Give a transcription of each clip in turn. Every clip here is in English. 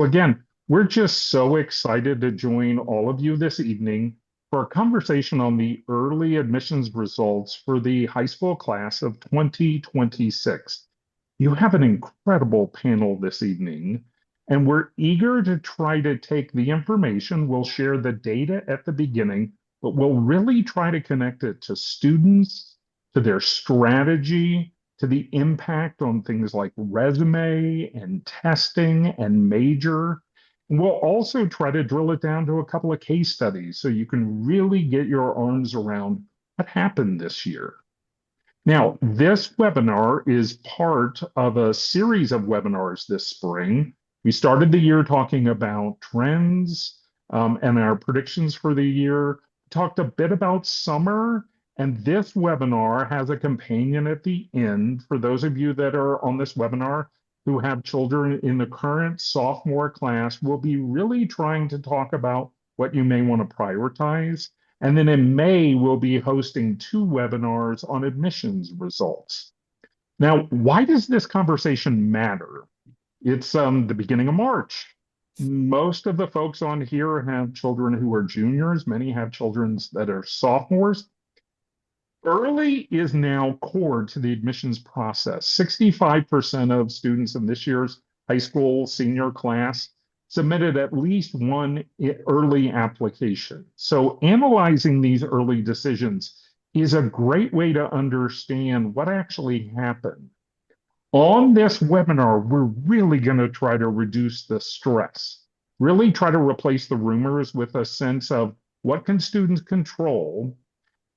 Again, we're just so excited to join all of you this evening for a conversation on the early admissions results for the high school class of 2026. You have an incredible panel this evening, and we're eager to try to take the information. We'll share the data at the beginning, but we'll really try to connect it to students, to their strategy, to the impact on things like resume and testing and major. And we'll also try to drill it down to a couple of case studies so you can really get your arms around what happened this year. Now, this webinar is part of a series of webinars this spring. We started the year talking about trends and our predictions for the year, talked a bit about summer, and this webinar has a companion at the end for those of you that are on this webinar who have children in the current sophomore class. We'll be really trying to talk about what you may want to prioritize. And then in May, we'll be hosting 2 webinars on admissions results. Now, why does this conversation matter? It's the beginning of March. Most of the folks on here have children who are juniors. Many have children that are sophomores. Early is now core to the admissions process. 65% of students in this year's high school senior class submitted at least one early application. So analyzing these early decisions is a great way to understand what actually happened. On this webinar, we're really going to try to reduce the stress, really try to replace the rumors with a sense of what can students control.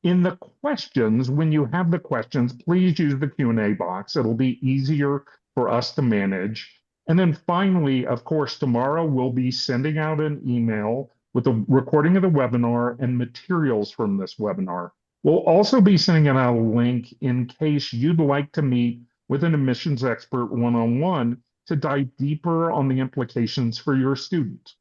In the questions, when you have the questions, please use the Q&A box. It'll be easier for us to manage. And then finally, of course, tomorrow we'll be sending out an email with a recording of the webinar and materials from this webinar. We'll also be sending out a link in case you'd like to meet with an admissions expert one-on-one to dive deeper on the implications for your student.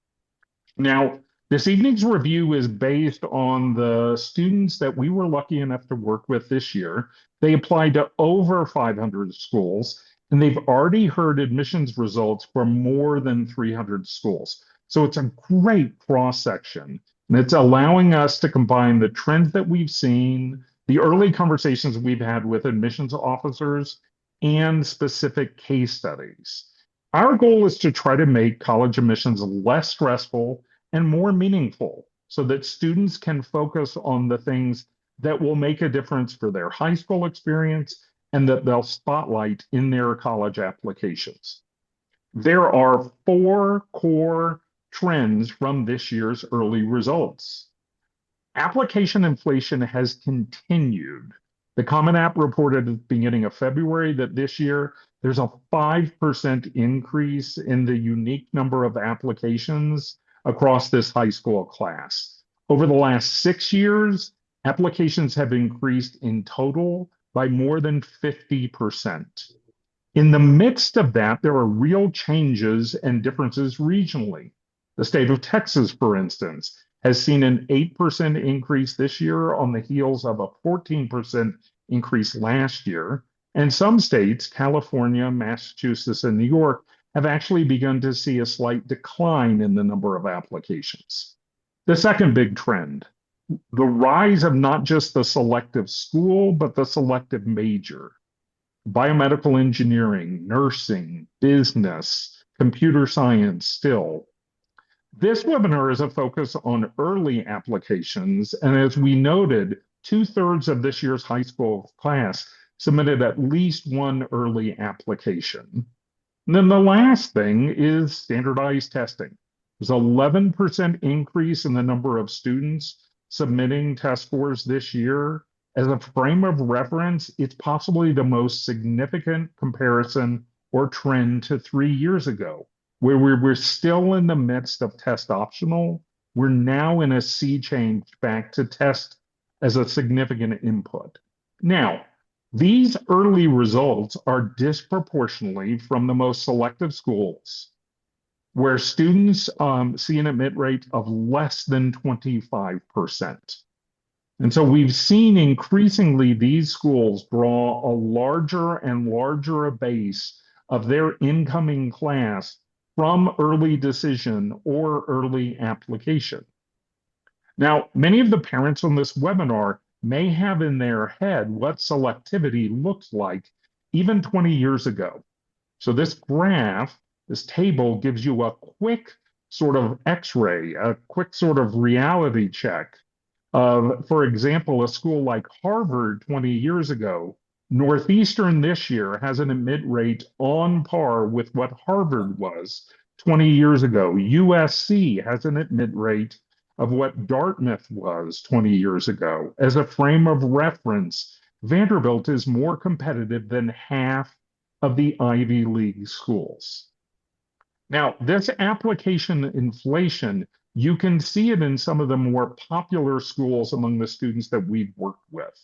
Now, this evening's review is based on the students that we were lucky enough to work with this year. They applied to over 500 schools, and they've already heard admissions results for more than 300 schools. So it's a great cross-section, and it's allowing us to combine the trends that we've seen, the early conversations we've had with admissions officers, and specific case studies. Our goal is to try to make college admissions less stressful and more meaningful so that students can focus on the things that will make a difference for their high school experience and that they'll spotlight in their college applications. There are 4 core trends from this year's early results. Application inflation has continued. The Common App reported at the beginning of February that this year there's a 5% increase in the unique number of applications across this high school class. Over the last 6 years, applications have increased in total by more than 50%. In the midst of that, there are real changes and differences regionally. The state of Texas, for instance, has seen an 8% increase this year on the heels of a 14% increase last year. And some states, California, Massachusetts, and New York, have actually begun to see a slight decline in the number of applications. The second big trend, the rise of not just the selective school, but the selective major. Biomedical engineering, nursing, business, computer science still. This webinar is a focus on early applications, and as we noted, 2/3 of this year's high school class submitted at least one early application. And then the last thing is standardized testing. There's an 11% increase in the number of students submitting test scores this year. As a frame of reference, it's possibly the most significant comparison or trend to 3 years ago, where we're still in the midst of test optional. We're now in a sea change back to test as a significant input. Now, these early results are disproportionately from the most selective schools, where students see an admit rate of less than 25%. And so we've seen increasingly these schools draw a larger and larger base of their incoming class from early decision or early application. Now, many of the parents on this webinar may have in their head what selectivity looked like even 20 years ago. So this graph, this table gives you a quick sort of x-ray, a quick sort of reality check of, for example, a school like Harvard 20 years ago. Northeastern this year has an admit rate on par with what Harvard was 20 years ago. USC has an admit rate of what Dartmouth was 20 years ago. As a frame of reference, Vanderbilt is more competitive than half of the Ivy League schools. Now, this application inflation, you can see it in some of the more popular schools among the students that we've worked with.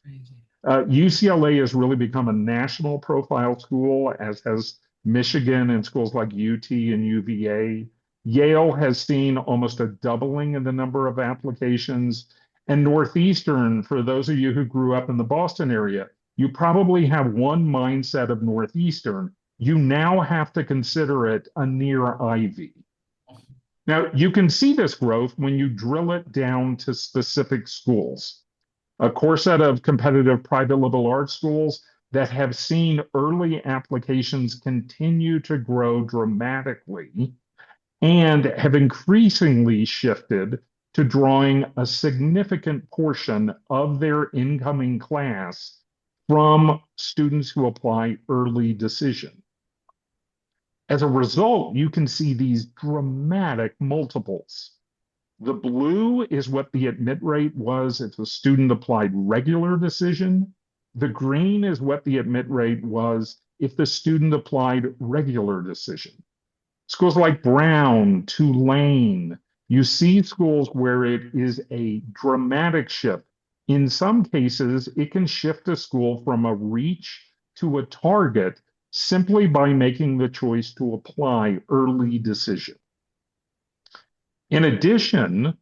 UCLA has really become a national profile school, as has Michigan and schools like UT and UVA. Yale has seen almost a doubling in the number of applications. And Northeastern, for those of you who grew up in the Boston area, you probably have one mindset of Northeastern. You now have to consider it a near Ivy. Now, you can see this growth when you drill it down to specific schools. A core set of competitive private liberal arts schools that have seen early applications continue to grow dramatically and have increasingly shifted to drawing a significant portion of their incoming class from students who apply early decision. As a result, you can see these dramatic multiples. The blue is what the admit rate was if the student applied regular decision. The green is what the admit rate was if the student applied regular decision. Schools like Brown, Tulane, you see schools where it is a dramatic shift. In some cases, it can shift a school from a reach to a target simply by making the choice to apply early decision. In addition,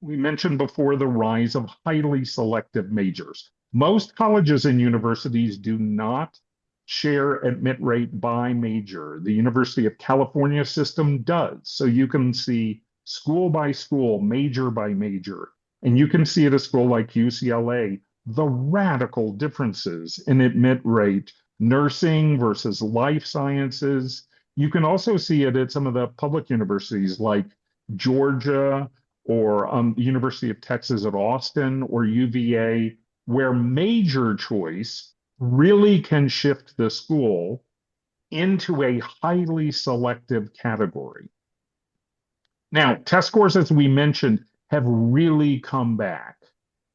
we mentioned before the rise of highly selective majors. Most colleges and universities do not share admit rate by major. The University of California system does. So you can see school by school, major by major. And you can see at a school like UCLA, the radical differences in admit rate, nursing versus life sciences. You can also see it at some of the public universities like Georgia or the University of Texas at Austin or UVA, where major choice really can shift the school into a highly selective category. Now, test scores, as we mentioned, have really come back.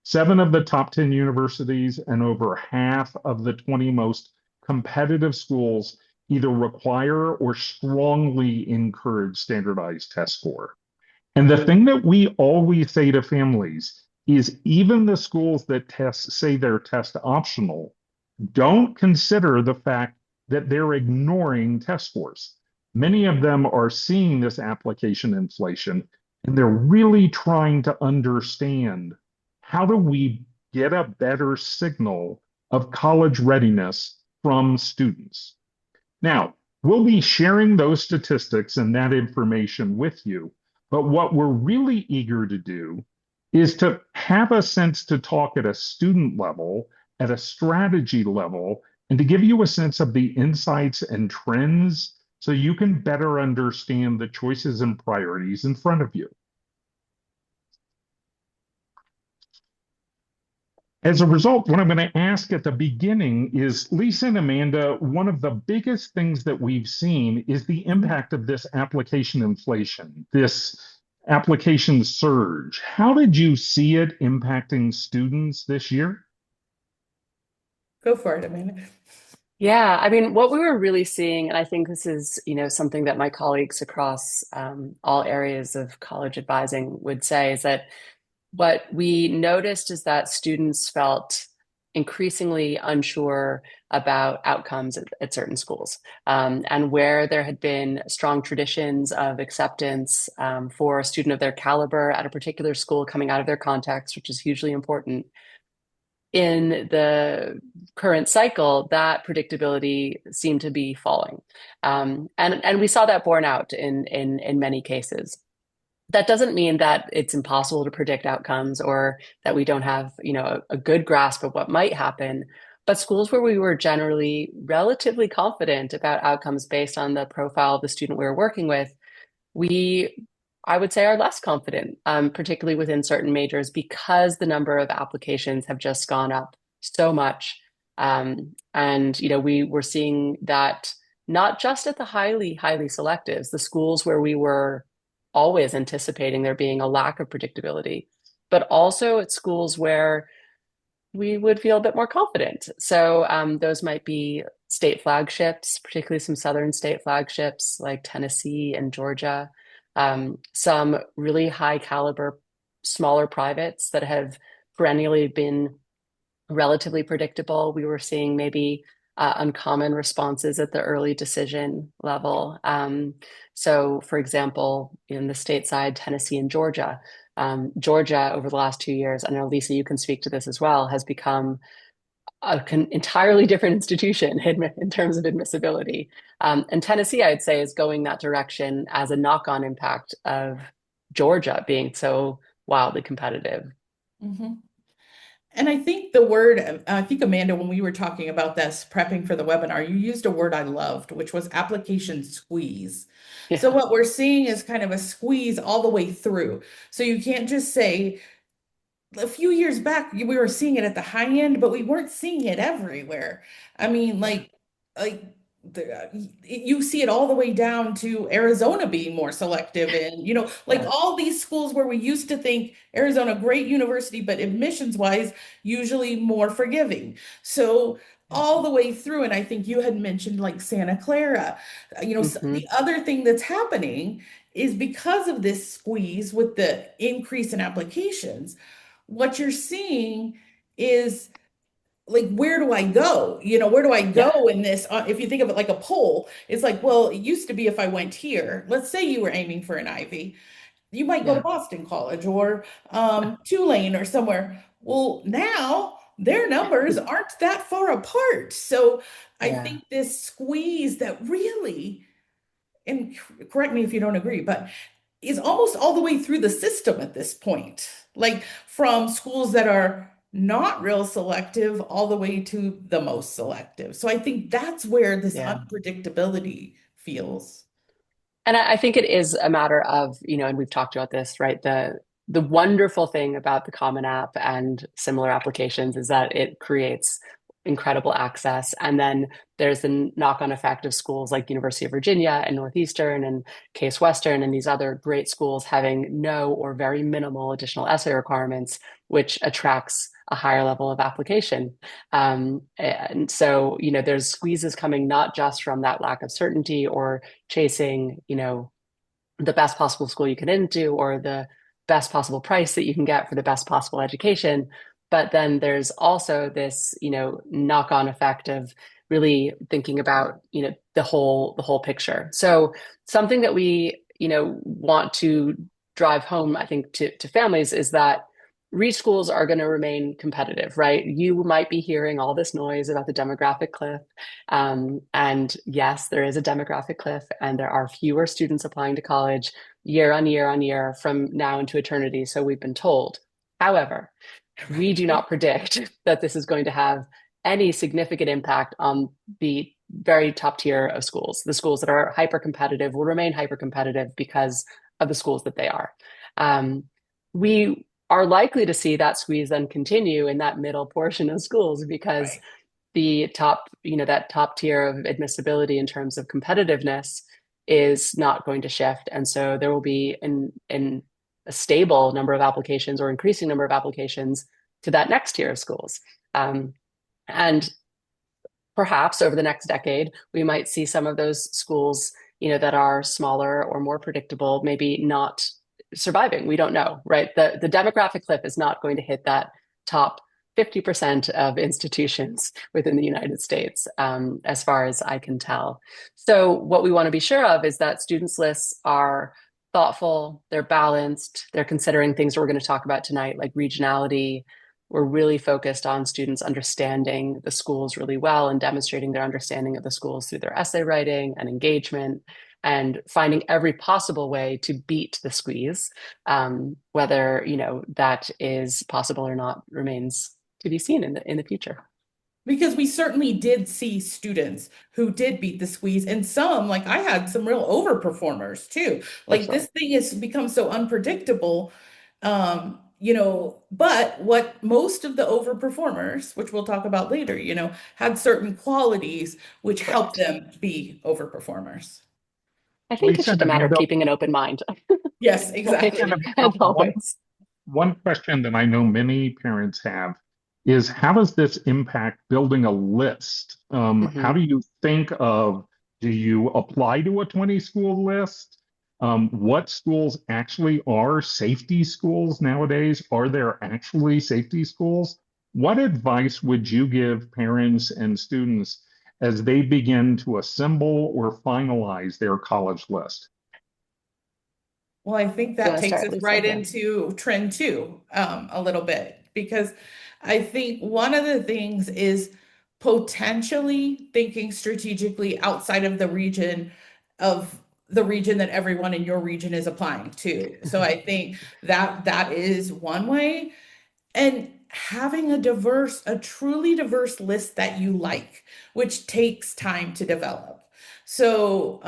7 of the top 10 universities and over half of the 20 most competitive schools either require or strongly encourage standardized test score. And the thing that we always say to families is even the schools that say they're test optional don't consider the fact that they're ignoring test scores. Many of them are seeing this application inflation and they're really trying to understand how do we get a better signal of college readiness from students. Now, we'll be sharing those statistics and that information with you, but what we're really eager to do is to have a sense to talk at a student level, at a strategy level, and to give you a sense of the insights and trends so you can better understand the choices and priorities in front of you. As a result, what I'm going to ask at the beginning is, Lisa and Amanda, one of the biggest things that we've seen is the impact of this application inflation, this application surge. How did you see it impacting students this year? Go for it, Amanda. Yeah, I mean, what we were really seeing, and I think this is, something that my colleagues across all areas of college advising would say, is that what we noticed is that students felt increasingly unsure about outcomes at certain schools, and where there had been strong traditions of acceptance for a student of their caliber at a particular school coming out of their context, which is hugely important. in the current cycle, that predictability seemed to be falling. And we saw that borne out in many cases. That doesn't mean that it's impossible to predict outcomes or that we don't have, a good grasp of what might happen. But schools where we were generally relatively confident about outcomes based on the profile of the student we were working with, we, I would say, are less confident, particularly within certain majors, because the number of applications have just gone up so much. And, we were seeing that not just at the highly, highly selectives, the schools where we were always anticipating there being a lack of predictability, but also at schools where we would feel a bit more confident. So those might be state flagships, particularly some southern state flagships like Tennessee and Georgia. Some really high caliber, smaller privates that have perennially been relatively predictable. We were seeing maybe uncommon responses at the early decision level. So, for example, in the stateside, Tennessee and Georgia, Georgia over the last 2 years, I know, Lisa, you can speak to this as well, has become an entirely different institution in terms of admissibility. And Tennessee, I'd say, is going that direction as a knock-on impact of Georgia being so wildly competitive. Hmm. And I think the word, I think Amanda, when we were talking about this, prepping for the webinar, you used a word I loved, which was application squeeze. So Yeah, what we're seeing is kind of a squeeze all the way through. So you can't just say, a few years back we were seeing it at the high end, but we weren't seeing it everywhere. I mean, yeah, like you see it all the way down to Arizona being more selective, and like yeah, all these schools where we used to think Arizona, great university, but admissions wise usually more forgiving. So yeah. all the way through, and I think you had mentioned like Santa Clara. Hmm. The other thing that's happening is because of this squeeze with the increase in applications, what you're seeing is like, where do I go? Where do I Yeah, go in this? If you think of it like a poll, it's like, well, it used to be if I went here, let's say you were aiming for an Ivy, you might go to yeah, Boston College or Tulane or somewhere. Well, now their numbers aren't that far apart. So I yeah, think this squeeze that really, and correct me if you don't agree, but is almost all the way through the system at this point. Like from schools that are not real selective all the way to the most selective. So I think that's where this yeah. unpredictability feels. And I think it is a matter of, and we've talked about this, right? The wonderful thing about the Common App and similar applications is that it creates incredible access. And then there's the knock-on effect of schools like University of Virginia and Northeastern and Case Western and these other great schools having no or very minimal additional essay requirements, which attracts a higher level of application. And so, there's squeezes coming not just from that lack of certainty or chasing, the best possible school you can into or the best possible price that you can get for the best possible education. But then there's also this, knock-on effect of really thinking about, the whole picture. So something that we, want to drive home, I think, to families is that reach schools are going to remain competitive, right? You might be hearing all this noise about the demographic cliff. And yes, there is a demographic cliff, and there are fewer students applying to college year on year on year from now into eternity. So we've been told. However, we do Right. not predict that this is going to have any significant impact on the very top tier of schools. The schools that are hyper competitive will remain hyper competitive because of the schools that they are. We are likely to see that squeeze then continue in that middle portion of schools because Right. the top, that top tier of admissibility in terms of competitiveness is not going to shift. And so there will be in a stable number of applications or increasing number of applications to that next tier of schools. And perhaps over the next decade, we might see some of those schools, that are smaller or more predictable, maybe not surviving. We don't know, right? The demographic cliff is not going to hit that top 50% of institutions within the United States, as far as I can tell. So what we want to be sure of is that students' lists are thoughtful, they're balanced, they're considering things we're going to talk about tonight, like regionality, we're really focused on students understanding the schools really well and demonstrating their understanding of the schools through their essay writing and engagement and finding every possible way to beat the squeeze. Whether, that is possible or not remains to be seen in the future. Because we certainly did see students who did beat the squeeze, and some, like I had some real overperformers too. For Like this sure. thing has become so unpredictable. But what most of the overperformers, which we'll talk about later, had certain qualities which helped Correct. them be overperformers. I think it's Lisa and just a matter of Amanda, keeping an open mind, Yes, right? Lisa and exactly. Amanda, As always. one question that I know many parents have is how does this impact building a list? How Mhm. do you think of, do you apply to a 20 school list? What schools actually are safety schools nowadays? Are there actually safety schools? What advice would you give parents and students as they begin to assemble or finalize their college list? Well, I think You that want to takes start, us Lisa? right Yeah. into trend two, a little bit, because I think one of the things is potentially thinking strategically outside of the region that everyone in your region is applying to. So I think that that is one way. And having a truly diverse list that you like, which takes time to develop. So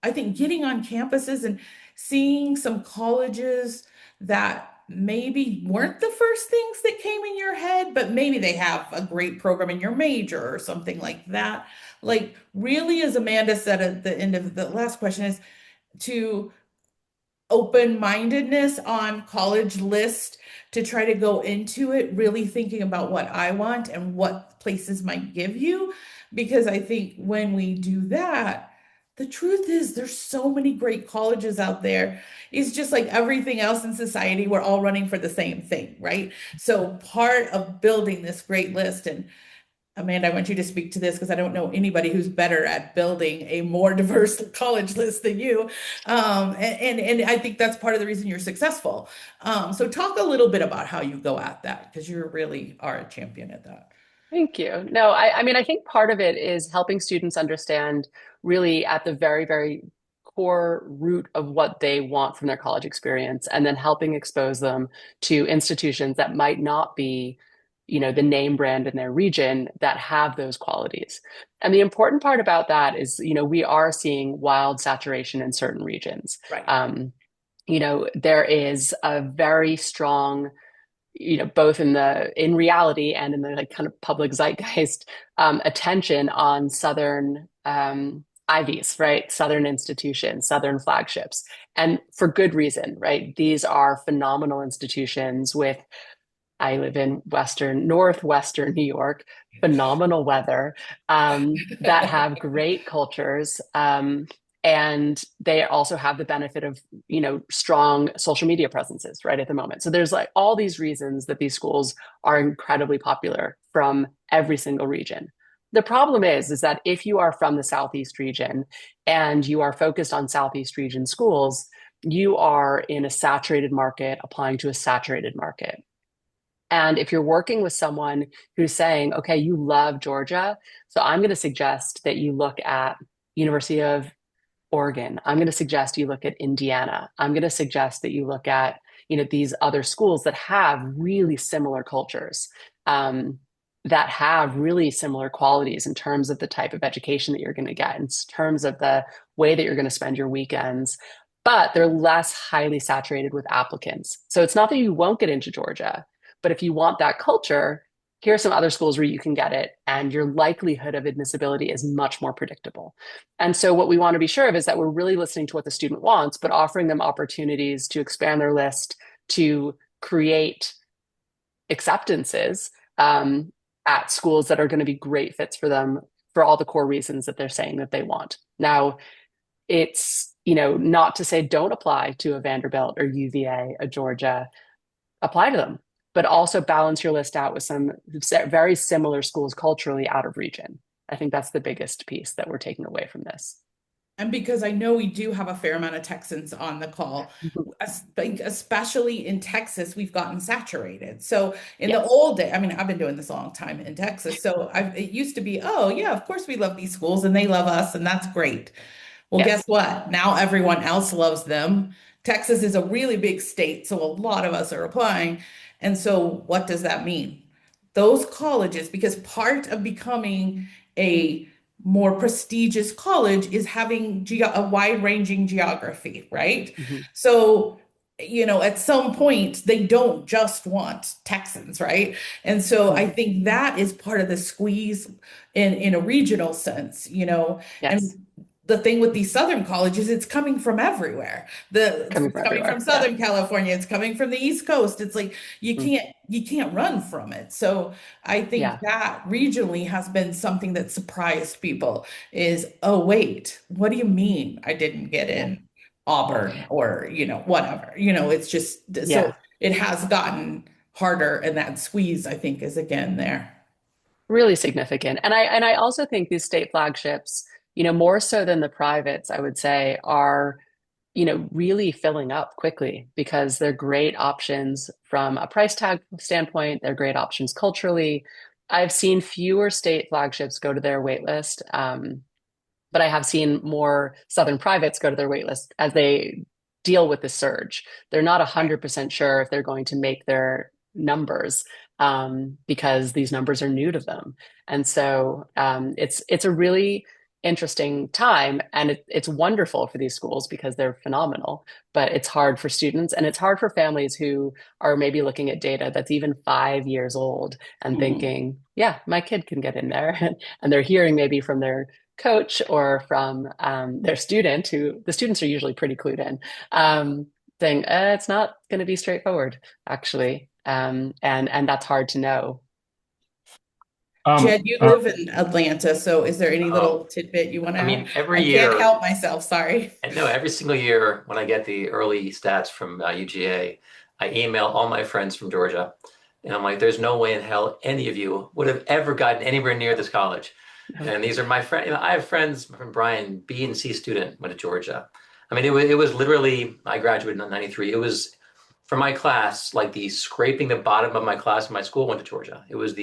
I think getting on campuses and seeing some colleges that maybe weren't the first things that came in your head, but maybe they have a great program in your major or something like that. Like, really, as Amanda said at the end of the last question, is to open-mindedness on college list to try to go into it really thinking about what I want and what places might give you. Because I think when we do that, the truth is there's so many great colleges out there. It's just like everything else in society, we're all running for the same thing, right? So part of building this great list, and Amanda, I want you to speak to this because I don't know anybody who's better at building a more diverse college list than you. And I think that's part of the reason you're successful. So talk a little bit about how you go at that because you really are a champion at that. Thank you. No, I mean, I think part of it is helping students understand really at the very, very core root of what they want from their college experience, and then helping expose them to institutions that might not be, the name brand in their region that have those qualities. And the important part about that is, we are seeing wild saturation in certain regions. Right. There is a very strong both in reality and in the like kind of public zeitgeist, attention on Southern Ivies, right? Southern institutions, Southern flagships, and for good reason, right? These are phenomenal institutions with, I live in northwestern New York, phenomenal weather, that have great cultures. And they also have the benefit of, strong social media presences right at the moment. So there's like all these reasons that these schools are incredibly popular from every single region. The problem is that if you are from the Southeast region and you are focused on Southeast region schools, you are in a saturated market applying to a saturated market. And if you're working with someone who's saying, okay, you love Georgia, so I'm going to suggest that you look at University of Oregon. I'm going to suggest you look at Indiana. I'm going to suggest that you look at, these other schools that have really similar cultures, that have really similar qualities in terms of the type of education that you're going to get, in terms of the way that you're going to spend your weekends, but they're less highly saturated with applicants. So it's not that you won't get into Georgia, but if you want that culture, here are some other schools where you can get it, and your likelihood of admissibility is much more predictable. And so, what we want to be sure of is that we're really listening to what the student wants, but offering them opportunities to expand their list, to create acceptances at schools that are going to be great fits for them for all the core reasons that they're saying that they want. Now, it's not to say don't apply to a Vanderbilt or UVA, a Georgia, apply to them, but also balance your list out with some very similar schools culturally out of region. I think that's the biggest piece that we're taking away from this. And because I know we do have a fair amount of Texans on the call, like, especially in Texas, we've gotten saturated. So in the Yes. old day, I mean, I've been doing this a long time in Texas. So it used to be, oh yeah, of course we love these schools and they love us and that's great. Well, guess Yes. what? Now everyone else loves them. Texas is a really big state, so a lot of us are applying. And so what does that mean? Those colleges, because part of becoming a more prestigious college is having a wide-ranging geography, right? Mhm. So, at some point, they don't just want Texans, right? And so I Mhm. think that is part of the squeeze in a regional sense, Yes. and the thing with these Southern colleges, it's coming from everywhere. It's Coming from coming from everywhere. Yeah. Southern California, it's coming from the East Coast. It's like Mhm. you can't run from it. So I think Yeah. that regionally has been something that surprised people is, oh wait, what do you mean I didn't get Yeah. in Auburn or, whatever. It's just so Yeah. it has gotten harder and that squeeze, I think, is again there. Really significant. And I also think these state flagships, more so than the privates, I would say, are, really filling up quickly because they're great options from a price tag standpoint. They're great options culturally. I've seen fewer state flagships go to their wait list. But I have seen more Southern privates go to their waitlist as they deal with the surge. They're not Right. 100% sure if they're going to make their numbers because these numbers are new to them. And so it's a really interesting time, and it's wonderful for these schools because they're phenomenal. But it's hard for students, and it's hard for families who are maybe looking at data that's even 5 years old and Mhm. thinking, "Yeah, my kid can get in there," and they're hearing maybe from their coach or from their student, who the students are usually pretty clued in, saying it's not going to be straightforward, actually, and that's hard to know. Jed, Um, you live in Atlanta, so is there any Oh, little tidbit you want to I add? mean, every I can't year, help myself, sorry. and no, every single year when I get the early stats from UGA, I email all my friends from Georgia. And I'm like, there's no way in hell any of you would have ever gotten anywhere near this college. No. And these are my friends. I have friends from Brian, B and C student, went to Georgia. I mean, it was literally, I graduated in '93. It was for my class, like the scraping the bottom of my class in my school went to Georgia. It was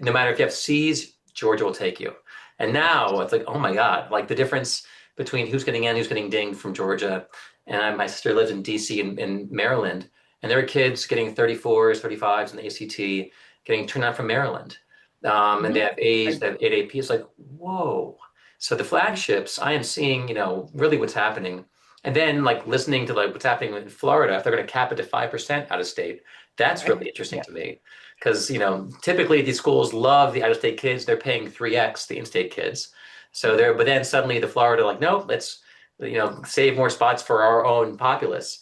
no matter if you have C's, Georgia will take you. And now it's like, oh my God, like the difference between who's getting in, who's getting dinged from Georgia. And my sister lives in DC in Maryland, and there are kids getting 34s, 35s in the ACT, getting turned on from Maryland. And they Mhm. have A's, I- they have 8 AP. It's like, whoa. So the flagships, I am seeing, really what's happening. And then like listening to like what's happening in Florida, if they're going to cap it to 5% out of state, that's Right. really interesting Yeah. to me. Because, typically these schools love the out-of-state kids. They're paying 3x the in-state kids. But then suddenly the Florida like, no, let's, save more spots for our own populace.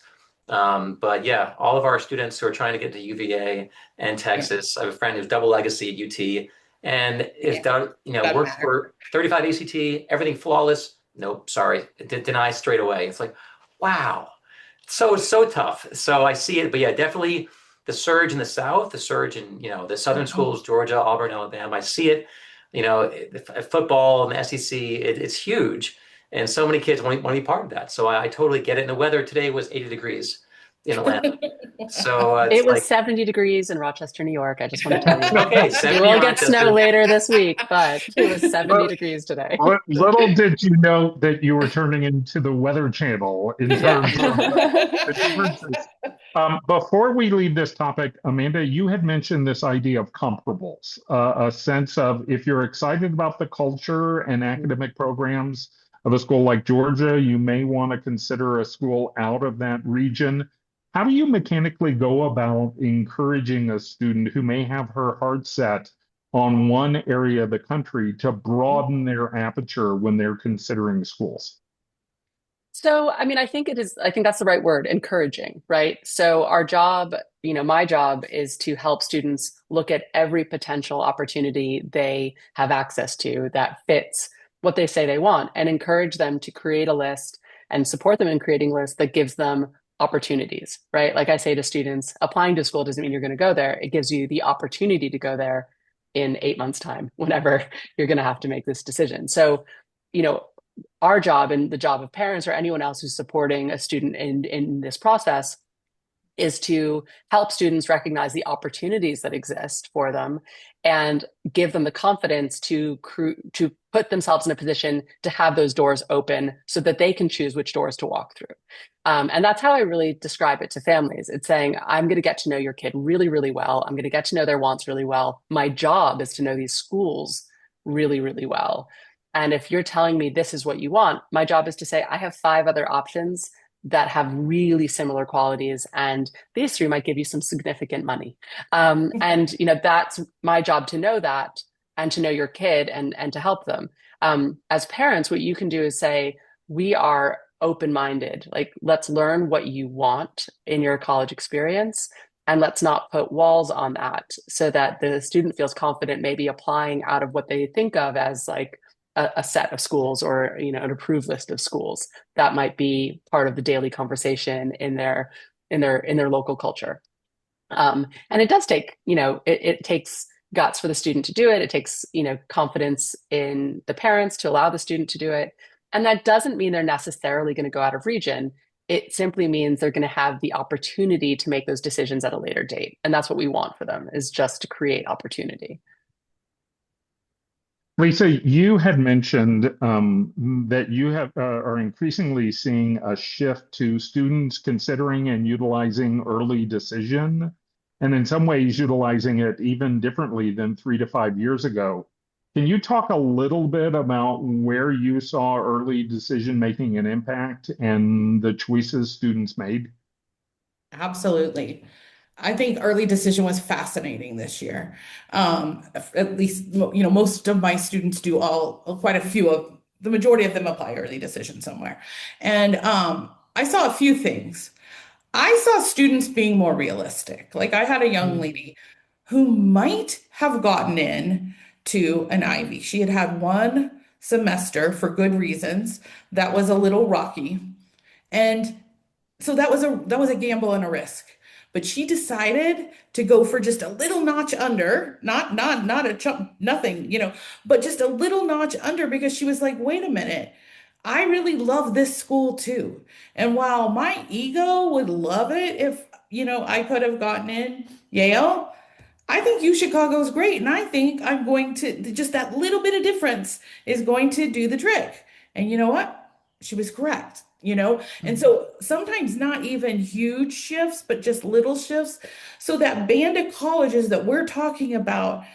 But yeah, all of our students who are trying to get to UVA and Yeah. Texas, I have a friend who's double legacy at UT and is Yeah. done, Doesn't works matter. for 35 ACT, everything flawless. Nope, sorry, deny straight away. It's like, wow, so tough. So I see it, but yeah, definitely the surge in the South, the surge in the Southern Mhm. schools, Georgia, Auburn, Alabama. I see it. Football and the SEC, it's huge, and so many kids want to be part of that. So I totally get it. And the weather today was 80 degrees in Atlanta, so It it's was like 70 degrees in Rochester, New York. I just want to tell you. okay, We 70 in will get snow Rochester. later this week, but it was 70 but degrees today. little did you know that you were turning into the Weather Channel in Yeah. terms of the differences. Before we leave this topic, Amanda, you had mentioned this idea of comparables, a sense of if you're excited about the culture and academic programs of a school like Georgia, you may want to consider a school out of that region. How do you mechanically go about encouraging a student who may have her heart set on one area of the country to broaden their aperture when they're considering schools? So, I mean, I think that's the right word, encouraging, right? So, our job, my job is to help students look at every potential opportunity they have access to that fits what they say they want and encourage them to create a list and support them in creating a list that gives them opportunities, right? Like I say to students, applying to school doesn't mean you're going to go there. It gives you the opportunity to go there in 8 months' time, whenever you're going to have to make this decision. So, you know, our job and the job of parents or anyone else who's supporting a student in this process is to help students recognize the opportunities that exist for them and give them the confidence to put themselves in a position to have those doors open so that they can choose which doors to walk through. And that's how I really describe it to families. It's saying, I'm going to get to know your kid really, really well. I'm going to get to know their wants really well. My job is to know these schools really, really well. And if you're telling me this is what you want, my job is to say, I have 5 other options that have really similar qualities, and these 3 might give you some significant money. And that's my job to know that and to know your kid and to help them. As parents, what you can do is say, we are open-minded. Like, let's learn what you want in your college experience, and let's not put walls on that so that the student feels confident maybe applying out of what they think of as like a set of schools or an approved list of schools that might be part of the daily conversation in their local culture. And it does take, it takes guts for the student to do it. It takes, confidence in the parents to allow the student to do it. And that doesn't mean they're necessarily going to go out of region. It simply means they're going to have the opportunity to make those decisions at a later date. And that's what we want for them, is just to create opportunity. Lisa, you had mentioned that you are increasingly seeing a shift to students considering and utilizing early decision, and in some ways utilizing it even differently than 3 to 5 years ago. Can you talk a little bit about where you saw early decision making an impact and the choices students made? Absolutely. I think early decision was fascinating this year. At least, most of my students do quite a few of, the majority of them apply early decision somewhere. And I saw a few things. I saw students being more realistic. Like I had a young lady who might have gotten in to an Ivy. She had had one semester for good reasons that was a little rocky. And so that was a gamble and a risk. But she decided to go for just a little notch under, not a chunk, nothing, but just a little notch under because she was like, wait a minute, I really love this school too. And while my ego would love it if, I could have gotten in Yale, I think U Chicago is great. And I think I'm going to, just that little bit of difference is going to do the trick. And you know what? She was correct. And so sometimes not even huge shifts, but just little shifts. So that band of colleges that we're talking about,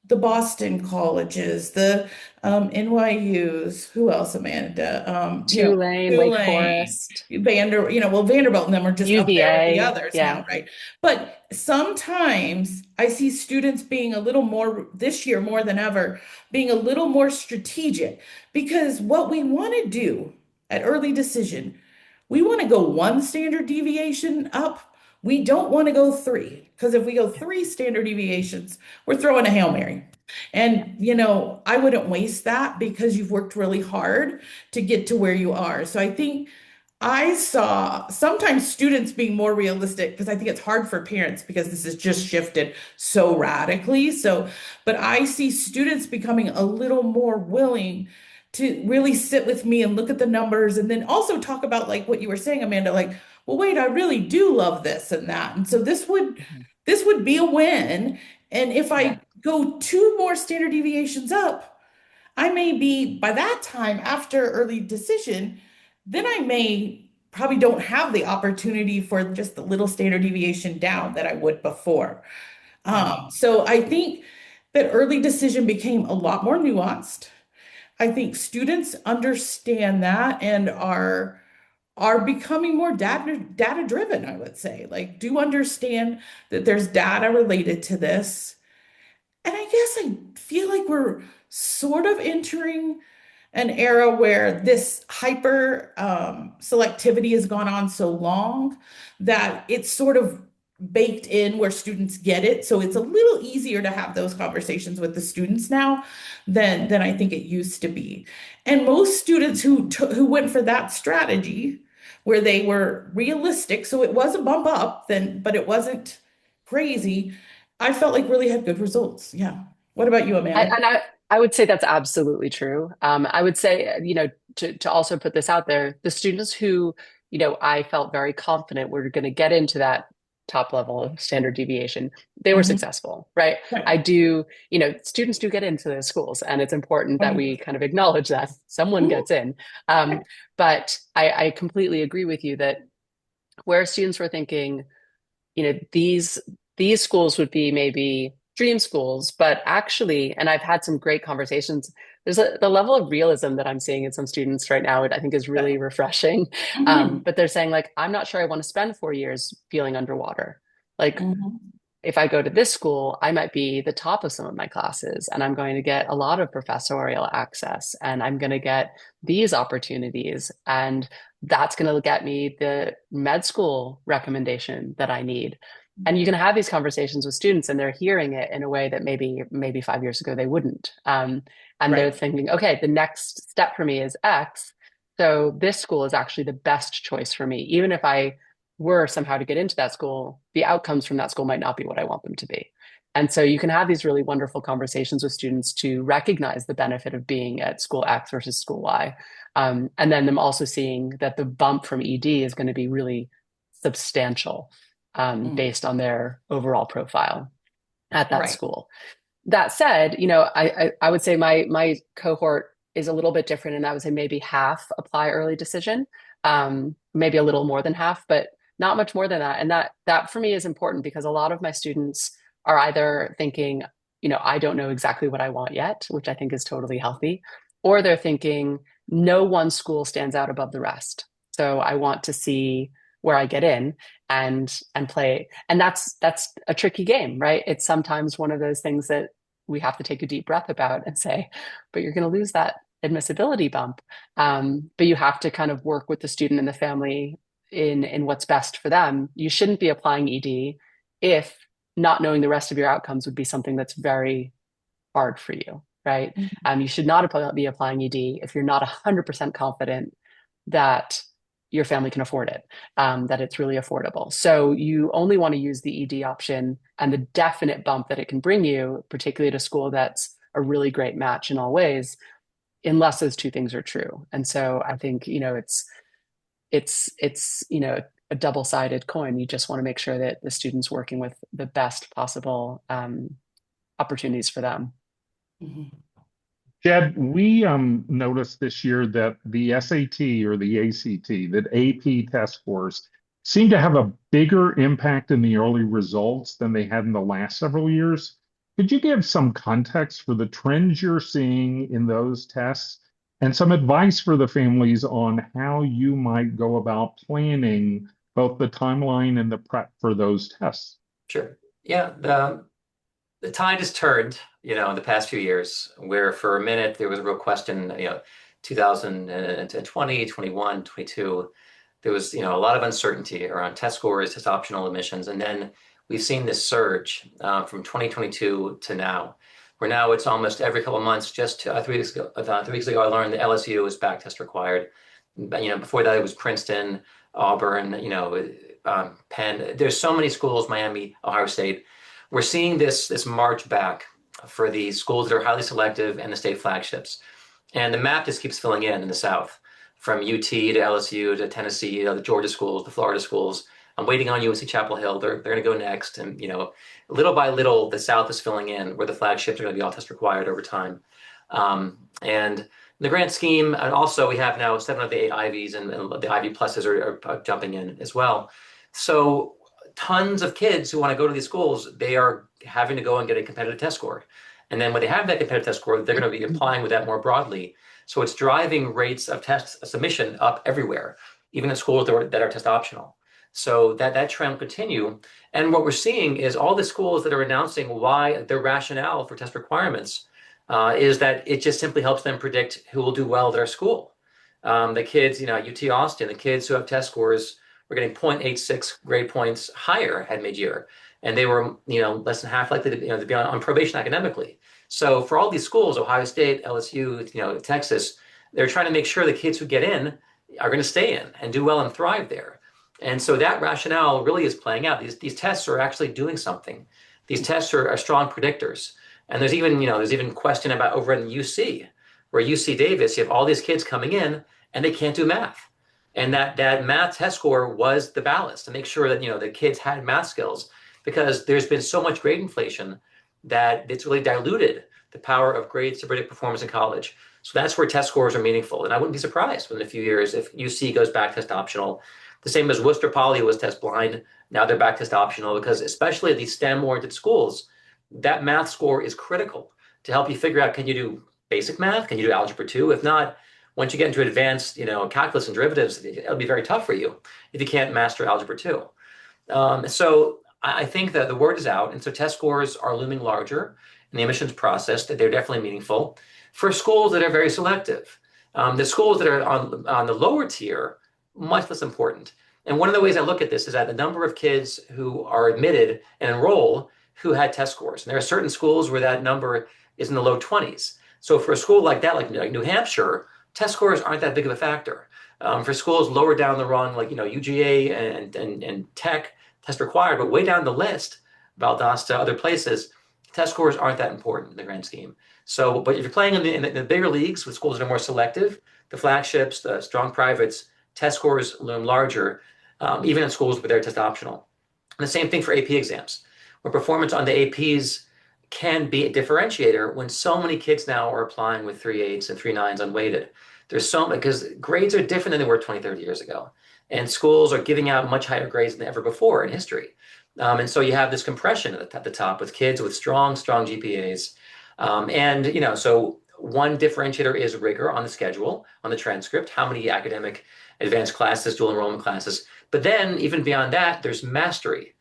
the Boston colleges, the NYU's, who else, Amanda? Tulane, Wake Tulane, Forest, Vanderbilt and them are just up there with the UVA. others Yeah. now, right? But sometimes I see students being a little more, this year more than ever, being a little more strategic because what we want to do at early decision, we want to go 1 standard deviation up. We don't want to go 3 because if we go 3 standard deviations, we're throwing a Hail Mary. And, I wouldn't waste that because you've worked really hard to get to where you are. So I think I saw sometimes students being more realistic because I think it's hard for parents because this has just shifted so radically. So, but I see students becoming a little more willing to really sit with me and look at the numbers and then also talk about like what you were saying, Amanda, like, well, wait, I really do love this and that. And so this would be a win. And if Yeah. I go 2 more standard deviations up, I may be by that time after early decision, then I may probably don't have the opportunity for just the little standard deviation down that I would before. Yeah. So I think that early decision became a lot more nuanced. I think students understand that and are becoming more data driven, I would say. Like do understand that there's data related to this. And I guess I feel like we're sort of entering an era where this hyper selectivity has gone on so long that it's sort of baked in where students get it. So it's a little easier to have those conversations with the students now than I think it used to be. And most students who went for that strategy where they were realistic, so it was a bump up then, but it wasn't crazy. I felt like really had good results. Yeah. What about you, I, Amanda? and I, I would say that's absolutely true. I would say, to also put this out there, the students who, I felt very confident were going to get into that top level of standard deviation, they were Mhm. successful, right? Right. I do, students do get into those schools, and it's important that we 100%. kind of acknowledge that someone Mhm. gets in. Right. But I completely agree with you that where students were thinking, these schools would be maybe dream schools, but actually, and I've had some great conversations. The level of realism that I'm seeing in some students right now, I think is really Good. refreshing. Mhm. But they're saying like, I'm not sure I want to spend 4 years feeling underwater. Like Mhm. if I go to this school, I might be the top of some of my classes and I'm going to get a lot of professorial access and I'm going to get these opportunities. And that's going to get me the med school recommendation that I need. And you can have these conversations with students and they're hearing it in a way that maybe 5 years ago they wouldn't. And they're Right. thinking, okay, the next step for me is X. So this school is actually the best choice for me, even if I were somehow to get into that school, the outcomes from that school might not be what I want them to be. And so you can have these really wonderful conversations with students to recognize the benefit of being at school X versus school Y. And then them also seeing that the bump from ED is going to be really substantial Mm. based on their overall profile at that Right. school. That said, I would say my cohort is a little bit different, and I would say maybe half apply early decision, maybe a little more than half, but not much more than that. And that for me is important because a lot of my students are either thinking, I don't know exactly what I want yet, which I think is totally healthy, or they're thinking no one school stands out above the rest. So I want to see where I get in and play. And that's a tricky game, right? It's sometimes one of those things that we have to take a deep breath about and say, but you're going to lose that admissibility bump. But you have to kind of work with the student and the family in what's best for them. You shouldn't be applying ED if not knowing the rest of your outcomes would be something that's very hard for you, right? Mhm. You should not be applying ED if you're not 100% confident that your family can afford it, that it's really affordable. So you only want to use the ED option and the definite bump that it can bring you, particularly at a school that's a really great match in all ways, unless those two things are true. And so I think, it's a double-sided coin. You just want to make sure that the student's working with the best possible opportunities for them. Mhm. Jed, we noticed this year that the SAT or the ACT, that AP test scores, seem to have a bigger impact in the early results than they had in the last several years. Could you give some context for the trends you're seeing in those tests and some advice for the families on how you might go about planning both the timeline and the prep for those tests? Sure. Yeah, the tide has turned, in the past few years, where for a minute there was a real question, 2020, 21, 22, there was, a lot of uncertainty around test scores, test optional admissions, and then we've seen this surge from 2022 to now, where now it's almost every couple of months. Just 3 weeks ago, I learned that LSU is back test required. But, before that it was Princeton, Auburn, Penn. There's so many schools, Miami, Ohio State. We're seeing this march back for the schools that are highly selective and the state flagships. And the map just keeps filling in the South, from UT to LSU to Tennessee, the Georgia schools, the Florida schools. I'm waiting on UNC Chapel Hill. They're going to go next. And, little by little, the South is filling in where the flagships are going to be all test required over time. And in the grand scheme, and also we have now 7 of the 8 Ivies and the Ivy pluses are jumping in as well. So tons of kids who want to go to these schools, they are having to go and get a competitive test score. And then when they have that competitive test score, they're going to be applying with that more broadly. So it's driving rates of test submission up everywhere, even in schools that are test optional. So that trend will continue. And what we're seeing is all the schools that are announcing why their rationale for test requirements is that it just simply helps them predict who will do well at their school. The kids, UT Austin, the kids who have test scores were getting 0.86 grade points higher at mid-year. And they were, less than half likely to be on probation academically. So for all these schools, Ohio State, LSU, Texas, they're trying to make sure the kids who get in are going to stay in and do well and thrive there. And so that rationale really is playing out. These tests are actually doing something. These tests are strong predictors. And there's even question about over in UC, where UC Davis, you have all these kids coming in and they can't do math. And that math test score was the ballast to make sure that, the kids had math skills, because there's been so much grade inflation that it's really diluted the power of grades to predict performance in college. So that's where test scores are meaningful. And I wouldn't be surprised within a few years if UC goes back test optional. The same as Worcester Poly was test blind. Now they're back test optional, because especially at these STEM oriented schools, that math score is critical to help you figure out, can you do basic math? Can you do algebra 2? If not, once you get into advanced, calculus and derivatives, it'll be very tough for you if you can't master algebra 2. So I think that the word is out, and so test scores are looming larger in the admissions process, that they're definitely meaningful for schools that are very selective. The schools that are on the lower tier, much less important. And one of the ways I look at this is at the number of kids who are admitted and enroll who had test scores. And there are certain schools where that number is in the low 20s. So for a school like that, like New Hampshire, test scores aren't that big of a factor. For schools lower down the rung, like UGA and Tech, test required, but way down the list, Valdosta, other places, test scores aren't that important in the grand scheme. So, but if you're playing in the bigger leagues with schools that are more selective, the flagships, the strong privates, test scores loom larger, even in schools where they're test optional. And the same thing for AP exams, where performance on the APs can be a differentiator when so many kids now are applying with 3.8s and 3.9s unweighted. Because grades are different than they were 20, 30 years ago. And schools are giving out much higher grades than ever before in history. And so you have this compression at the top with kids with strong GPAs. So one differentiator is rigor on the schedule, on the transcript, how many academic advanced classes, dual enrollment classes. But then even beyond that, there's mastery.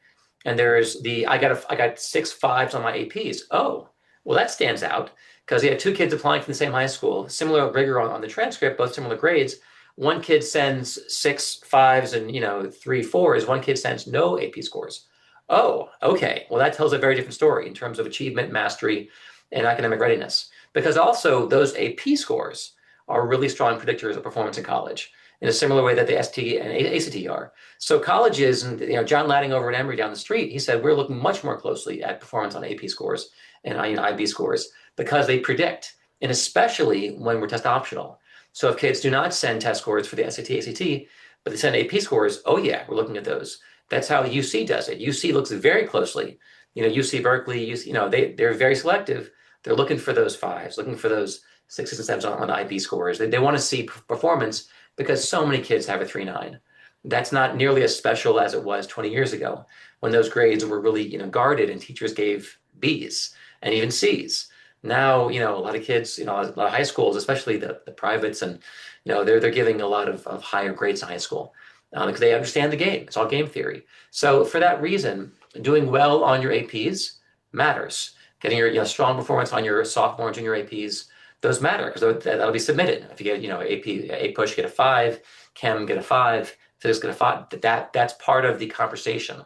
And there's I got 6 5s on my APs. Oh, well, that stands out, because you had 2 kids applying from the same high school, similar rigor on the transcript, both similar grades. One kid sends 6 5s and 3 4s. One kid sends no AP scores. Oh, okay. Well, that tells a very different story in terms of achievement, mastery, and academic readiness. Because also those AP scores are really strong predictors of performance in college, in a similar way that the ST and ACT are. So colleges, and John Ladding over at Emory down the street, he said we're looking much more closely at performance on AP scores and IB scores, because they predict, and especially when we're test optional. So if kids do not send test scores for the SAT, ACT, but they send AP scores, oh yeah, we're looking at those. That's how UC does it. UC looks very closely. UC Berkeley, UC, they're very selective. They're looking for those 5s, looking for those 6s and 7s on IB scores. They want to see performance, because so many kids have a 3.9. That's not nearly as special as it was 20 years ago, when those grades were really, guarded, and teachers gave Bs and even Cs. Now, a lot of kids, a lot of high schools, especially the privates, and they're giving a lot of higher grades in high school, because they understand the game. It's all game theory. So for that reason, doing well on your APs matters. Getting your strong performance on your sophomore and junior APs, those matter, because that'll be submitted. If you get AP push, get a 5, chem get a 5, physics get a 5. That's part of the conversation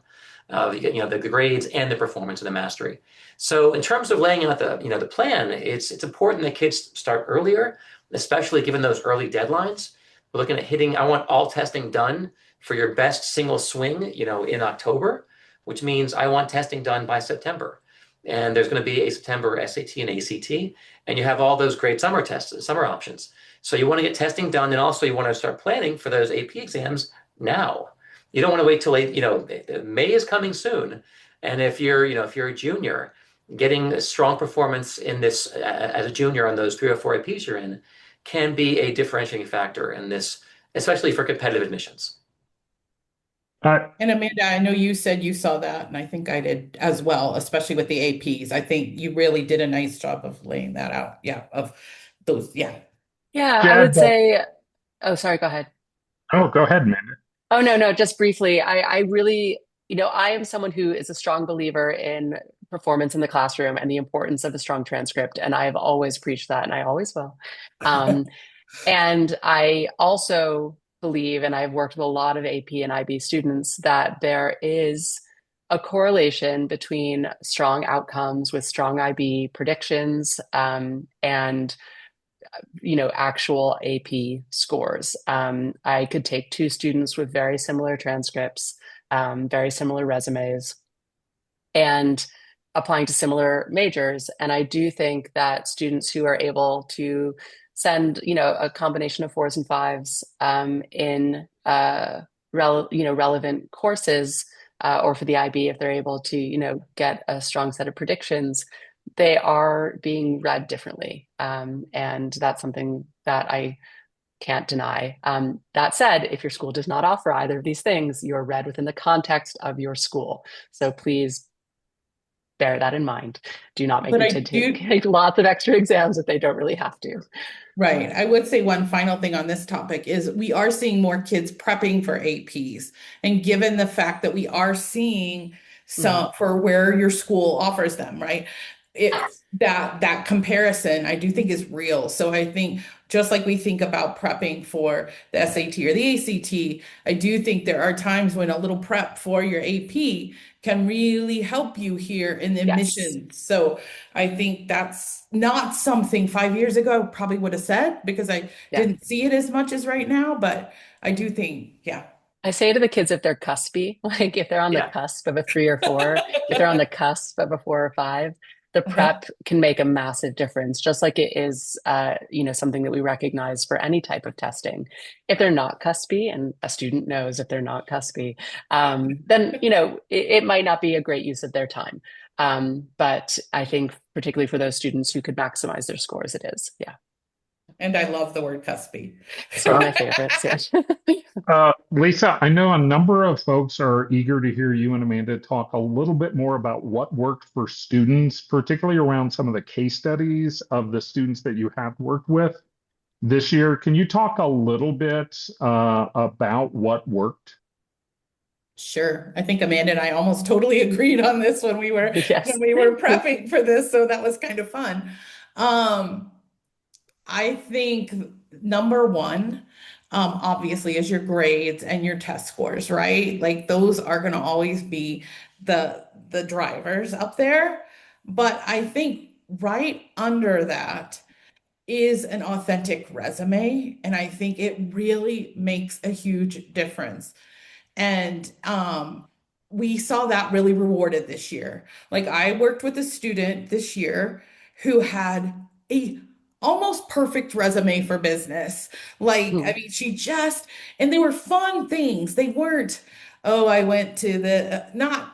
of the grades and the performance and the mastery. So in terms of laying out the plan, it's important that kids start earlier, especially given those early deadlines. We're looking at hitting. I want all testing done for your best single swing, in October, which means I want testing done by September. And there's going to be a September SAT and ACT, and you have all those great summer tests, summer options. So you want to get testing done, and also you want to start planning for those AP exams now. You don't want to wait till May is coming soon. And if you're a junior, getting a strong performance in this as a junior on those 3 or 4 APs you're in can be a differentiating factor in this, especially for competitive admissions. And Amanda, I know you said you saw that, and I think I did as well, especially with the APs. I think you really did a nice job of laying that out. Yeah, of those. Yeah. Yeah, I Jed, would say, oh, sorry, go ahead. oh, go ahead, man. Oh, no, no, just briefly. I really, I am someone who is a strong believer in performance in the classroom and the importance of a strong transcript. And I have always preached that, and I always will. Um, and I also believe, and I've worked with a lot of AP and IB students, that there is a correlation between strong outcomes with strong IB predictions, and actual AP scores. I could take 2 students with very similar transcripts, very similar resumes, and applying to similar majors. And I do think that students who are able to send, a combination of fours and fives in relevant courses, or for the IB, if they're able to, get a strong set of predictions, they are being read differently. And that's something that I can't deny. That said, if your school does not offer either of these things, you're read within the context of your school. So please bear that in mind. Do not make But them I to do, take lots of extra exams if they don't really have to. right. I would say one final thing on this topic is we are seeing more kids prepping for APs. And given the fact that we are seeing Mhm. some for where your school offers them, right? That comparison I do think is real. So I think just like we think about prepping for the SAT or the ACT, I do think there are times when a little prep for your AP can really help you here in the Yes. admissions. So I think that's not something 5 years ago I probably would have said because I Yeah. didn't see it as much as right now. But I do think, yeah. I say to the kids if they're cuspy, like if they're on the Yeah. cusp of a 3 or 4, if they're on the cusp of a 4 or 5, the Uh-huh. prep can make a massive difference, just like it is, something that we recognize for any type of testing. If they're not cuspy, and a student knows if they're not cuspy, then, it might not be a great use of their time. But I think particularly for those students who could maximize their scores, it is. Yeah. And I love the word cuspy. It's one of my favorites. Yeah. Lisa, I know a number of folks are eager to hear you and Amanda talk a little bit more about what worked for students, particularly around some of the case studies of the students that you have worked with this year. Can you talk a little bit about what worked? Sure. I think Amanda and I almost totally agreed on this when Yes. we were prepping for this, so that was kind of fun. Um, I think number one, obviously, is your grades and your test scores, right? Like those are going to always be the drivers up there. But I think right under that is an authentic resume, and I think it really makes a huge difference. And we saw that really rewarded this year. Like I worked with a student this year who had a almost perfect resume for business. Like, I mean, and they were fun things. They weren't, oh, I went to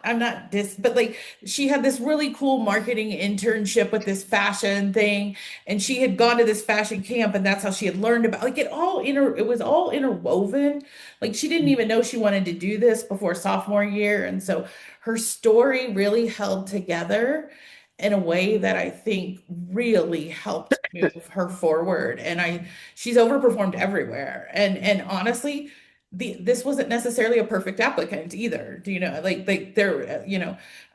I'm not this, but like she had this really cool marketing internship with this fashion thing. And she had gone to this fashion camp and that's how she had learned about like it was all interwoven. Like she didn't even know she wanted to do this before sophomore year. And so her story really held together in a way that I think really helped move her forward. And she's overperformed everywhere. And honestly, this wasn't necessarily a perfect applicant either. Do you know, like there,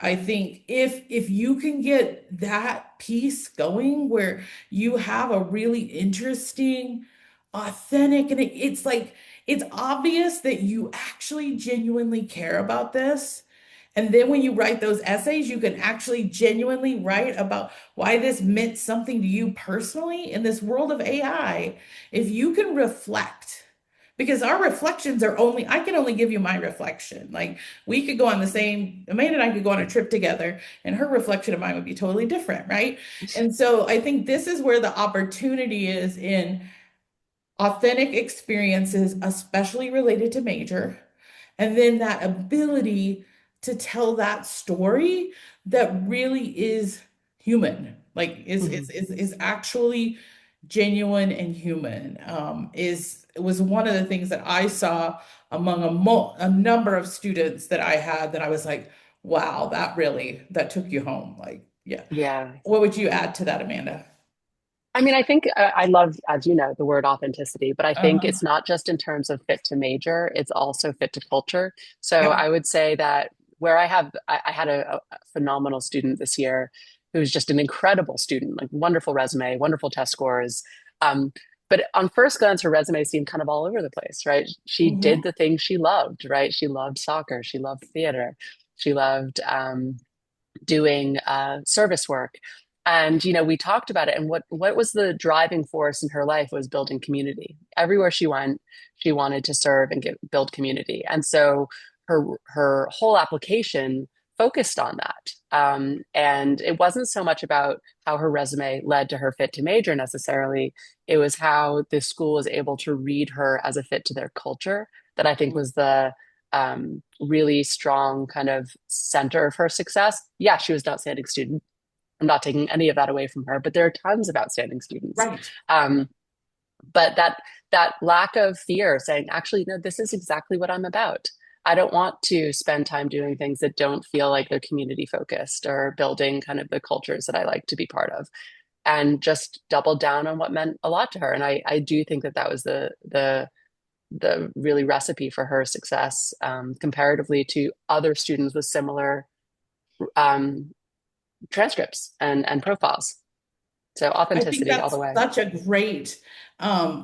I think if you can get that piece going where you have a really interesting, authentic, and it's like it's obvious that you actually genuinely care about this. And then when you write those essays, you can actually genuinely write about why this meant something to you personally in this world of AI. If you can reflect, because our reflections are I can only give you my reflection. Like we could go on Amanda and I could go on a trip together, and her reflection of mine would be totally different, right? And so I think this is where the opportunity is in authentic experiences, especially related to major, and then that ability to tell that story that really is human, like Mhm. is actually genuine and human. Is was one of the things that I saw among a number of students that I had that I was like, wow, that took you home. Like, yeah. Yeah. What would you add to that, Amanda? I mean, I think I love, as you know, the word authenticity, but I think Uh-huh. it's not just in terms of fit to major, it's also fit to culture. So Yep. I would say that where I had a phenomenal student this year who's just an incredible student, like wonderful resume, wonderful test scores. Um, but on first glance, her resume seemed kind of all over the place, right? She did Mhm. the things she loved, right? She loved soccer, she loved theater, she loved doing service work. And we talked about it, and what was the driving force in her life was building community. Everywhere she went, she wanted to serve and build community. And so her whole application focused on that. And it wasn't so much about how her resume led to her fit to major necessarily. It was how the school was able to read her as a fit to their culture that I think was the really strong kind of center of her success. Yeah, she was an outstanding student. I'm not taking any of that away from her, but there are tons of outstanding students. Right. But that lack of fear, saying, actually, no, this is exactly what I'm about. I don't want to spend time doing things that don't feel like they're community focused or building kind of the cultures that I like to be part of, and just doubled down on what meant a lot to her. And I do think that that was the really recipe for her success, comparatively to other students with similar um, transcripts and profiles. So I think authenticity all the that's way. such a great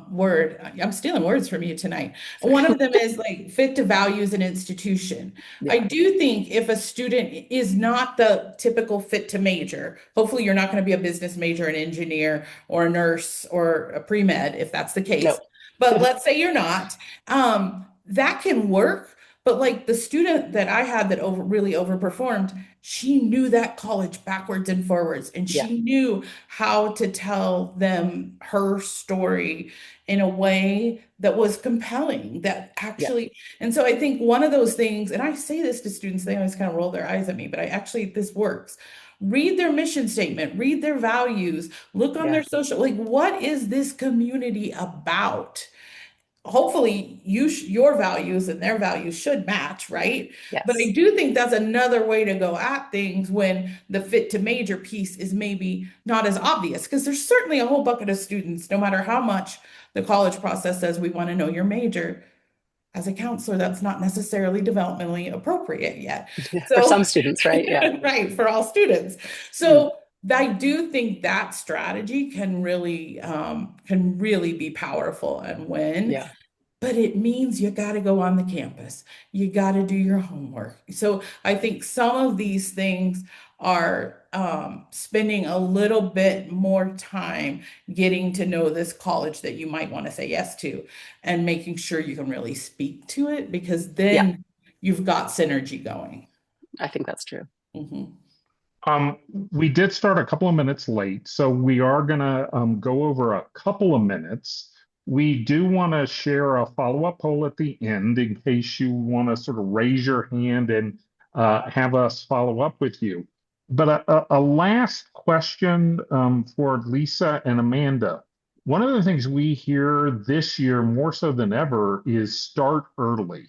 word. I'm stealing words from you tonight. One of them is like fit to values and institution. I Yeah, do think if a student is not the typical fit to major, hopefully you're not going to be a business major, an engineer, or a nurse, or a pre-med, if that's the no, case. But let's say you're not, that can work. But like the student that I had that really overperformed, she knew that college backwards and forwards, and yeah, she knew how to tell them her story in a way that was compelling, that yeah, actually, and so I think one of those things, and I say this to students, they always kind of roll their eyes at me, but I actually, this works. Read their mission statement, read their values, look on yeah, their social, like, what is this community about? Hopefully your values and their values should match, right? But I yes, do think that's another way to go at things when the fit to major piece is maybe not as obvious, because there's certainly a whole bucket of students, no matter how much the college process says we want to know your major. As a counselor, that's not necessarily developmentally appropriate yet. yeah. For So, some students, right? Yeah. right, for all students. Mm, So I do think that strategy can really be powerful and win, yeah, but it means you got to go on the campus. You got to do your homework. So I think some of these things are spending a little bit more time getting to know this college that you might want to say yes to, and making sure you can really speak to it, because yeah. then you've got synergy going. I think that's true. Mhm. Um, we did start a couple of minutes late, so we are gonna go over a couple of minutes. We do want to share a follow-up poll at the end in case you want to sort of raise your hand and have us follow up with you. But a last question for Lisa and Amanda. One of the things we hear this year more so than ever is start early.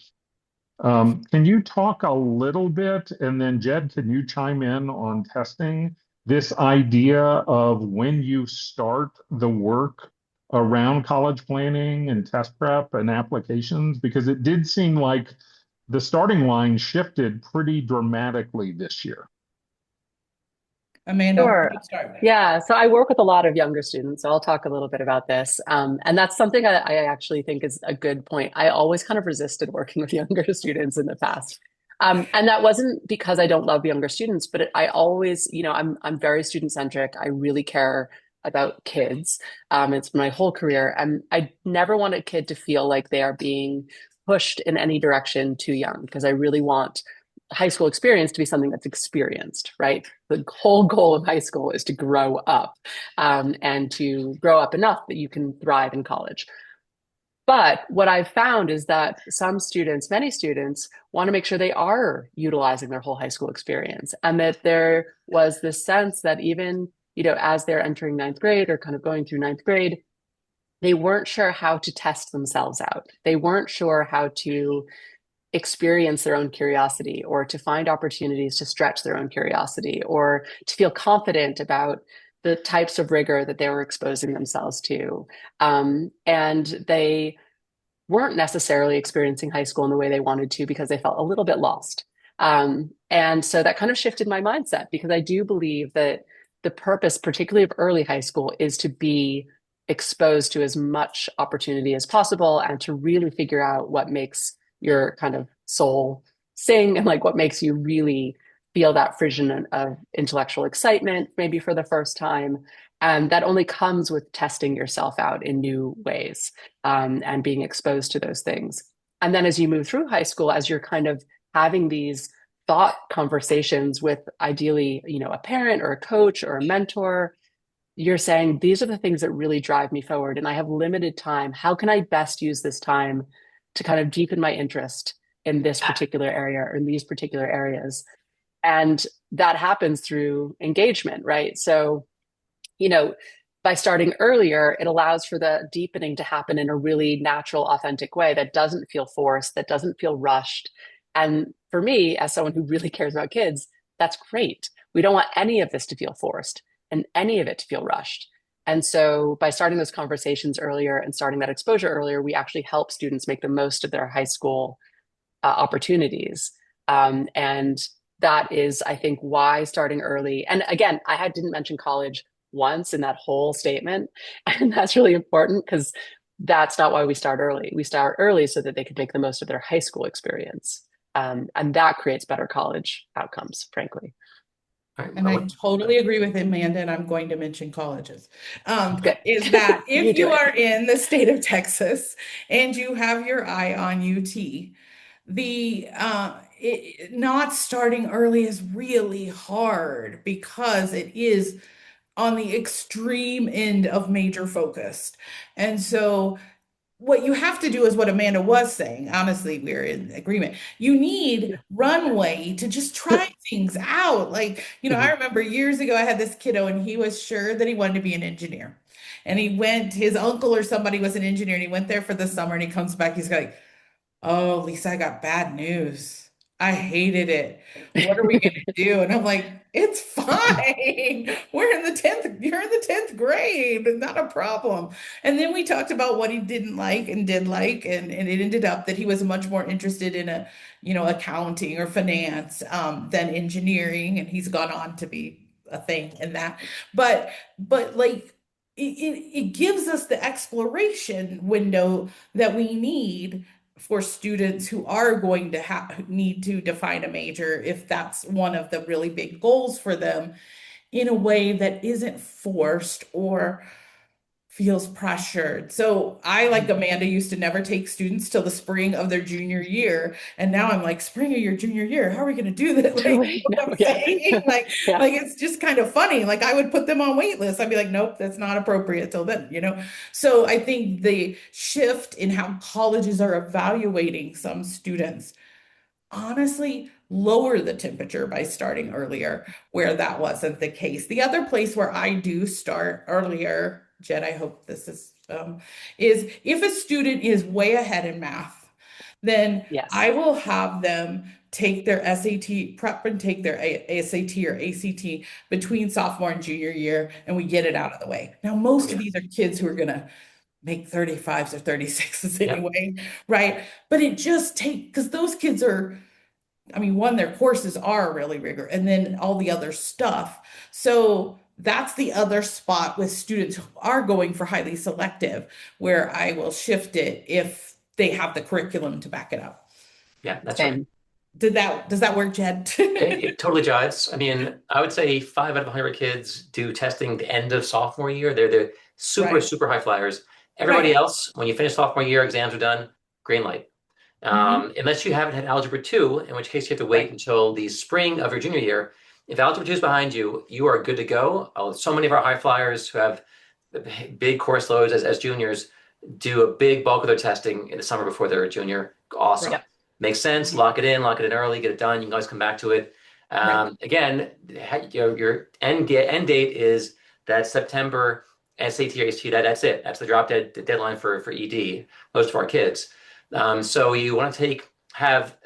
Can you talk a little bit, and then Jed, can you chime in on testing this idea of when you start the work around college planning and test prep and applications? Because it did seem like the starting line shifted pretty dramatically this year. Amanda, Sure. you start. Yeah. So I work with a lot of younger students, so I'll talk a little bit about this. And that's something I actually think is a good point. I always kind of resisted working with younger students in the past. And that wasn't because I don't love younger students, but I always, I'm very student centric. I really care about kids. It's my whole career. And I never want a kid to feel like they are being pushed in any direction too young, because I really want high school experience to be something that's experienced, right? The whole goal of high school is to grow up, and to grow up enough that you can thrive in college. But what I've found is that some students, many students, want to make sure they are utilizing their whole high school experience, and that there was this sense that even, as they're entering ninth grade or kind of going through ninth grade, they weren't sure how to test themselves out. They weren't sure how to experience their own curiosity, or to find opportunities to stretch their own curiosity, or to feel confident about the types of rigor that they were exposing themselves to. And they weren't necessarily experiencing high school in the way they wanted to, because they felt a little bit lost. And so that kind of shifted my mindset, because I do believe that the purpose, particularly of early high school, is to be exposed to as much opportunity as possible, and to really figure out what makes your kind of soul sing, and like what makes you really feel that frisson of intellectual excitement, maybe for the first time. And that only comes with testing yourself out in new ways, and being exposed to those things. And then as you move through high school, as you're kind of having these thought conversations with ideally, a parent or a coach or a mentor, you're saying, these are the things that really drive me forward, and I have limited time. How can I best use this time to kind of deepen my interest in this particular area or in these particular areas? And that happens through engagement, right? So, you know, by starting earlier, it allows for the deepening to happen in a really natural, authentic way that doesn't feel forced, that doesn't feel rushed. And for me, as someone who really cares about kids, that's great. We don't want any of this to feel forced and any of it to feel rushed. And so by starting those conversations earlier and starting that exposure earlier, we actually help students make the most of their high school opportunities. And that is, I think, why starting early. And again, didn't mention college once in that whole statement. And that's really important because that's not why we start early. We start early so that they can make the most of their high school experience. And that creates better college outcomes, frankly. And I totally agree with Amanda, and I'm going to mention colleges. Okay. Is that You if do you it. are in the state of Texas and you have your eye on UT, not starting early is really hard because it is on the extreme end of major focused. And so what you have to do is what Amanda was saying. Honestly, we're in agreement. You need runway to just try things out. Like, I remember years ago, I had this kiddo and he was sure that he wanted to be an engineer. And his uncle or somebody was an engineer and he went there for the summer and he comes back, he's like, "Oh, Lisa, I got bad news. I hated it. What are we going to do?" And I'm like, "It's fine. You're in the 10th grade. Not a problem." And then we talked about what he didn't like and did like, and it ended up that he was much more interested in accounting or finance, than engineering. And he's gone on to be a thing in that. But like, it gives us the exploration window that we need for students who are going to need to define a major if that's one of the really big goals for them, in a way that isn't forced or feels pressured. So I, like Amanda, used to never take students till the spring of their junior year. And now I'm like, spring of your junior year, how are we going to do that? Like, you know what I'm Yeah. saying? Like, Yeah. like it's just kind of funny. Like I would put them on wait lists. I'd be like, nope, that's not appropriate till then. So I think the shift in how colleges are evaluating some students honestly lower the temperature by starting earlier, where that wasn't the case. The other place where I do start earlier, Jed, I hope this is if a student is way ahead in math, then Yes. I will have them take their SAT prep and take their SAT or ACT between sophomore and junior year, and we get it out of the way. Now, most of these are kids who are going to make 35s or 36s anyway, right? But it just because those kids are, I mean, one, their courses are really rigorous, and then all the other stuff. So that's the other spot with students who are going for highly selective, where I will shift it if they have the curriculum to back it up. Yeah, that's right. Same. Does that work, Jed? It totally jives. I mean, I would say 5 out of 100 kids do testing the end of sophomore year. They're super, Right. super high flyers. Everybody Right. else, when you finish sophomore year, exams are done, green light. Unless you haven't had Algebra 2, in which case you have to wait Right. until the spring of your junior year. If Algebra 2 is behind you, you are good to go. So many of our high flyers who have big course loads as juniors do a big bulk of their testing in the summer before they're a junior. Awesome. Right. Makes sense. Lock it in early, get it done. You can always come back to it. Right. Again, your end date is that September SAT or ACT. That's it. That's the drop dead deadline for ED, most of our kids. So you want to have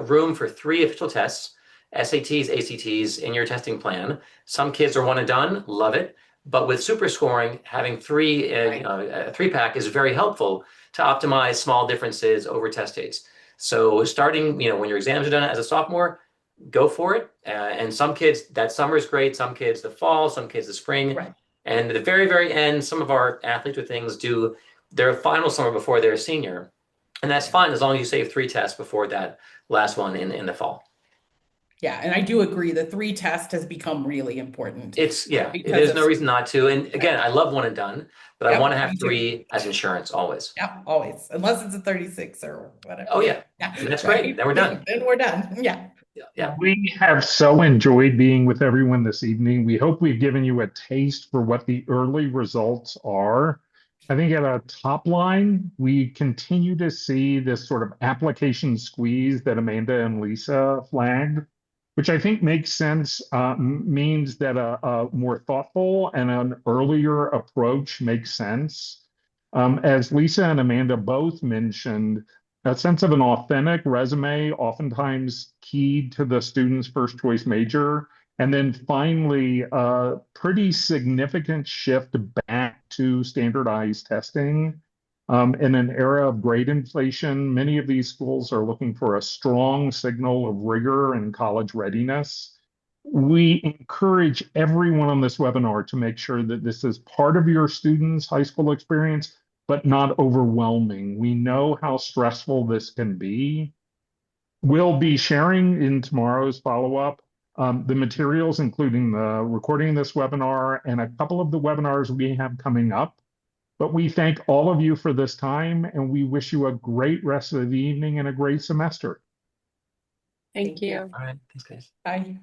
room for 3 official tests, SATs, ACTs in your testing plan. Some kids are one and done, love it. But with super scoring, having a 3-pack is very helpful to optimize small differences over test dates. So starting, when your exams are done as a sophomore, go for it. And some kids, that summer is great. Some kids, the fall, some kids, the spring. Right. And at the very, very end, some of our athletes with things do their final summer before they're a senior. And that's fine as long as you save 3 tests before that last one in the fall. Yeah, and I do agree the 3 test has become really important. There's no reason not to. And again, I love one and done, but I want to have me too. 3 as insurance always. Yeah, always. Unless it's a 36 or whatever. Oh yeah. Yeah. And that's great. Then we're done. Then we're done. Yeah. Yeah. We have so enjoyed being with everyone this evening. We hope we've given you a taste for what the early results are. I think at a top line, we continue to see this sort of application squeeze that Amanda and Lisa flagged, which I think makes sense, means that a more thoughtful and an earlier approach makes sense. As Lisa and Amanda both mentioned, a sense of an authentic resume, oftentimes keyed to the student's first choice major. And then finally, a pretty significant shift back to standardized testing. In an era of grade inflation, many of these schools are looking for a strong signal of rigor and college readiness. We encourage everyone on this webinar to make sure that this is part of your student's high school experience, but not overwhelming. We know how stressful this can be. We'll be sharing in tomorrow's follow-up the materials, including the recording of this webinar and a couple of the webinars we have coming up. But we thank all of you for this time, and we wish you a great rest of the evening and a great semester. Thank you. All right. Thanks, guys. Bye.